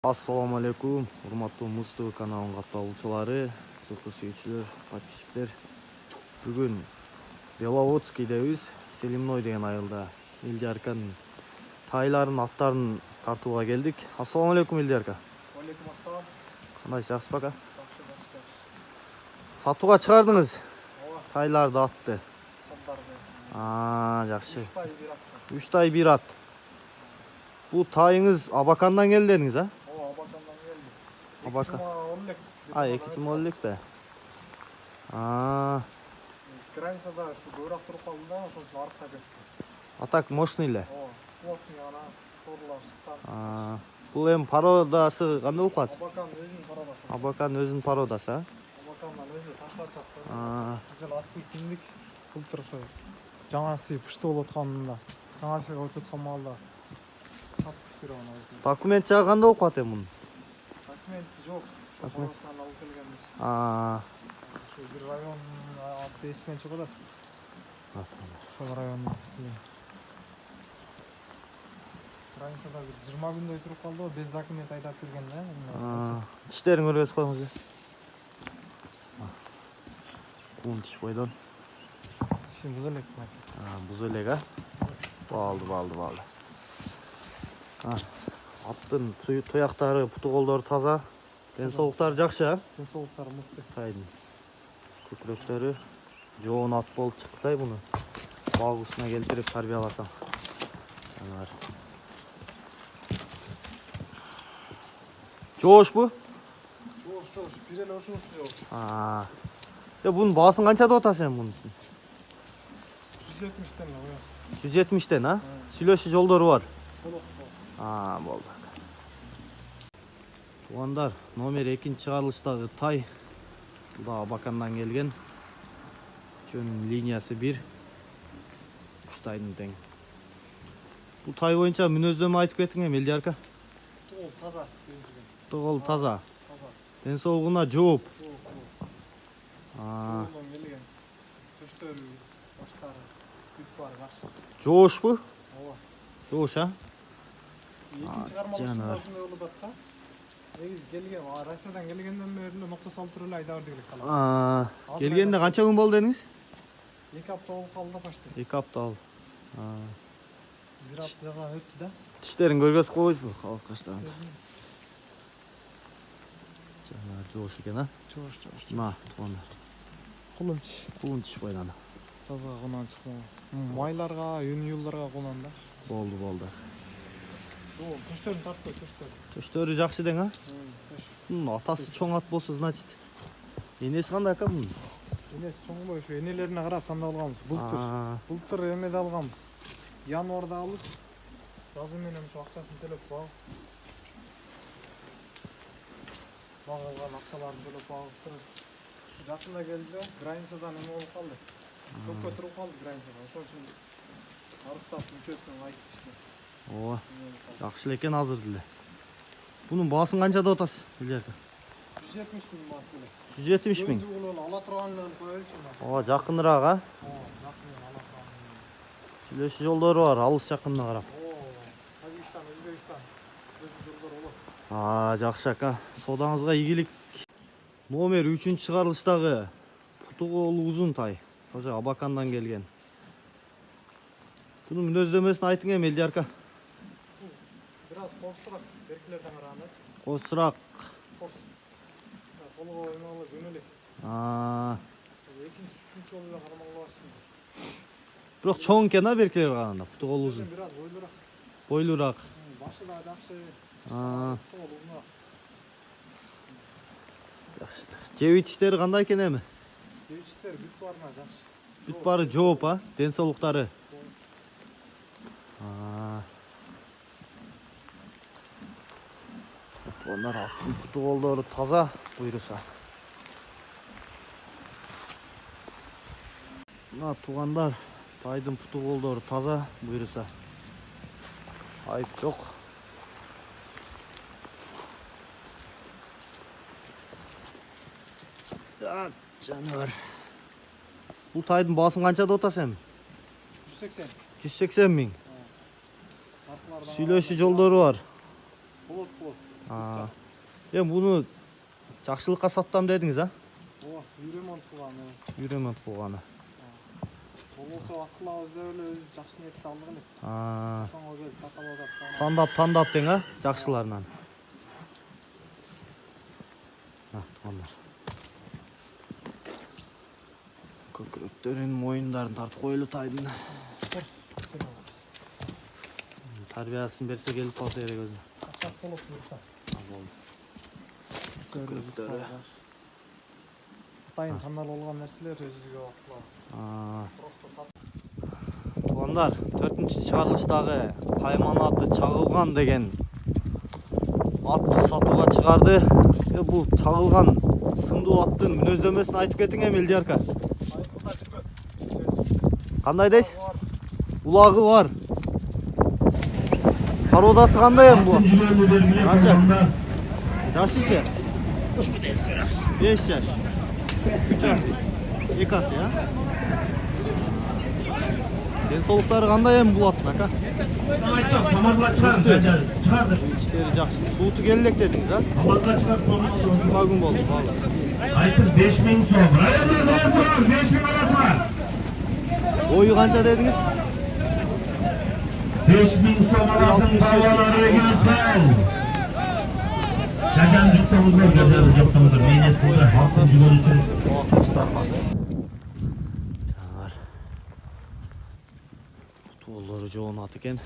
Assalamu alaikum, урматтуу Муз ТВ каналынын катталуучулары, жылкы сүйүүчүлөр, подписчиктер. Бүгүн Беловодскийдебиз, Селимной деген айылда Элдиярканын тайларын, аттарын тартууга келдик. Ассаламу алейкум, Элдиярка. Алейкум ассалам. Кандай, жакшы бака? Жакшы. Сатууга чыгардыңыз Ооба. тайларды, атты. Сандарды. Жакшы. 3 тай бир ат. 3 тай бир ат. Бул тайыңыз Абакандан келдиңиз, а? Ооба, Абакандан келди. Абака. 2 жума элек бе? Границада ушу көбүрөөк туруп калдым да, ошондон арыкта кетти. А так мощный эле. Ооба. Плотный ана торлар чыккан. Бул эми породасы кандай болуп калат? Абакан өзүнүн пародасы. Абакан өзүнүн породасы, а? Абакандан өзү ташлап чыкты. Aa, Биздер атты киндик. Былтыр ошо жаңасы пышты болуп атканда, жаңасыга өтүп аткан маалда саттык бир аны. документ жагы кандай болуп калат эми мунун? Документи жок. Документ. Ошондон алып келгенбиз. Ошо бир район аты эсимен чыгып атат. Ошол райондун. Границада бир 20 күндөй туруп калды, без документ айдап берген да. Тиштерин көргөзүп коюңуз. Кун тиш бойдон. Тишим буза элек. Буза элек, а? Балды. Аттын туяктары, путу колдору таза. Ден соолуктары жакшы, а? Ден соолуктары мыкты. Тайдын көкүрөктөрү жоон ат болуп чыкты, муну багусуна келтирип тарбияласаң. Жоошпу? Жош. Бир эле ушунусу жош. Bunun bağısın kança da otasın bunun için? 170'ten koyasın. 170'ten, ha? Süloşu yolları var. Boldu. Туғандар, номер 2 чыгарылыштагы тай. Бул да Абакандан келген. Жөнүнүн линиясы 1. 3 тайдын тең. Бул тай боюнча мүнөздөмө айтып кетиң эми, Элдиярка. Тугол таза. Тугол таза. Ден соолугуна жооп. Жолдон келген. Төштөрү, баштары, бүт баары жакшы. Жоош бу? Ооба. Жоош, а? Экинчи кармалышында ушундай болуп атат да. Негизи келген, Россиядан келгенден бери нокто салып туруп эле айдап берди элек кала. Келгенде канча күн болду дедиңиз? 2 апта болуп калды да почти. 2 апта болду. Бир аптага өттү да. Тиштерин көргөзүп койбойсузбу? Калкаштан. Жана жоош экен, а? Жоош. На, тугандар. Кулун тиш бойдон. Жазга кунан чыккан. Майларга, июль-июлдарга кунан да. Болду. Төштөрүн тарткой, төштөрү. Төштөрү жакшы дең, а? Мунун атасы чоң ат болсо, значит. Энеси кандай ака мунун? Энеси чоңбой, ушу энелерине карап тандап алганбыз. Былтыр эмеде алганбыз. Январда алып, жазы менен ушу акчасын төлөп багып. Багылган акчаларын төлөп багып. Ушу жакында келди да, границадан эме болуп калды. Көпкө туруп калды границада. Ошол үчүн арыктап мүчөсүн айтып иштеп. Ооба. Жакшы экен азыр деле. Бунун баасын канчада атасыз, Элдиярка? 170 миң баасы эле. 170 миң. Ала турганын коелучу. Ооба, жакыныраак, а? Жакын ала турган. Сүйлөшүү жолдору бар, алыс жакынына карап. Тажикстан, Өзбекстан. Жолдор болот. Жакшы ака. Содаңызга ийгилик. Номер 3 чыгарылыштагы путу колу узун тай. Ошо Абакандан келген. Bunun мүнөздөмөсүн айтың эми, Элдиярка. Biraz korsurak, berkilерден караганда. Косураак. Колго ойнолу жөнөлөк. Экинчи, үчүнчү жолу эле кармалып баштым. Бирок чоң экен а беркилерге караганда, путу колу узун. Biraz бойлураак. Бойлуураак. Башы да жакшы. Жакшы. Жеби тиштери кандай экен эми? Жеби тиштери бүт баарына жакшы. Бүт баары жооп, а? Ден соолуктары. Onlar аттын путу колдору таза буйруса. Мына тугандар, тайдын путу колдору таза буйруса. Айып жок. Жаныбар. Бул тайдын баасын канчада атасыз эми? 180. 180 миң. Сүйлөшүү жолдору бар. Болот. Эми буну жакшылыкка саттам дедиңиз, а? Ооба, үй ремонт кылган. Үй ремонт кылганы. Болбосо акылабыз деп эле өзү жакшы ниетте алдык эле. Ошонго келип таталап атат. Тандап дең, а? Жакшыларынан. Тугандар. Көкүрөктөрүн, моюндарын тартып коелу тайдын. Тарбиясын берсе келип калса керек өзү. Акчак болуп турса. Көкүрөктөрү. Атайын тандал болгон нерселер өзүгө акылабыз. Тугандар, 4-чыгарылыштагы Кайман аты чагылган деген атты сатууга чыгарды. Бул чагылган сындуу аттын мүнөздөмөсүн айтып кетиң эми Элдиярка. Айкында жүргөн. Кандай дейсиз? Улагы бар. Породасы кандай эми бул? Канча? Жашычы? 5 жаш. 3 асы. 2 асы, а? Денсаулыктары кандай эми бул аттын, ака? İşleri жакшы. Сууту келе элек дедиңиз, а? Жума күн болду, балы. Айтып 5000 сом. 5000 аласыңар. Ою канча дедиңиз? 5000 сом аласың балалары келсен. Жажан жүктөңүздөр, жажан жүктөңүздөр. Мейнет кылды, халкын жүгөрү үчүн. Туулары жоон ат экен.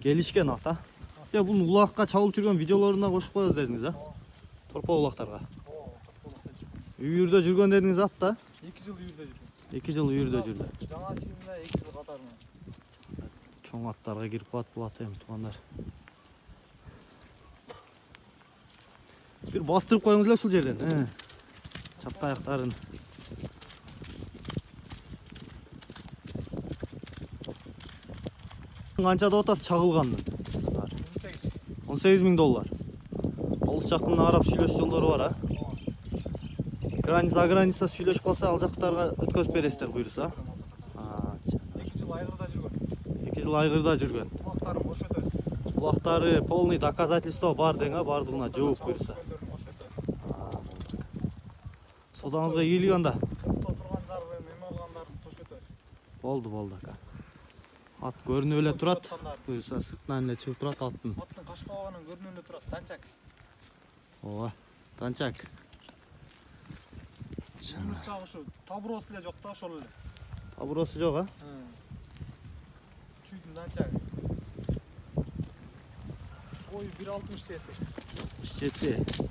Келишкен ат, а? Бул улакка чабылып жүргөн видеолоруна кошуп коебуз дедиңиз, а? Торпо улактарга. Үйүрдө жүргөн дедиңиз ат да? 2 жыл үйүрдө жүргөн. 2 жыл үйүрдө жүрдү. Жаңа сыйымда 2 жыл катарынан. Чоң аттарга кирип калат бул ат эми, тугандар. Бир бастырып коюңуз эле ушул жерден. Чапта аяктарын. Канча деп атасыз чагылгандын? 18 000 доллар. Алыс жактын карап сүйлөш жолдору бар, а? Граница сүйлөшүп калса, ал жактарга өткөзүп бересиздер буйруса. 2 жыл айгырда жүргөн. 2 жыл айгырда жүргөн. Улактарын бош өтөбүз. Улактары полный доказательство бар дең, а? Бардыгына жооп буйруса. Содаңызга ийгилик анда. Тургандарын, эме алгандарын тош өтөбүз. Болду, ака. Ат көрүнүп эле турат. Буюрса сыртынан эле чыгып турат аттын. Аттын кашкабагынан көрүнүп эле турат, танчак. Ооба, танчак. Жумурчак ушу табуроосу эле жок да, ошол эле. Табуроосу жок, а? Чүйдүн танчагы. Бою 1.67.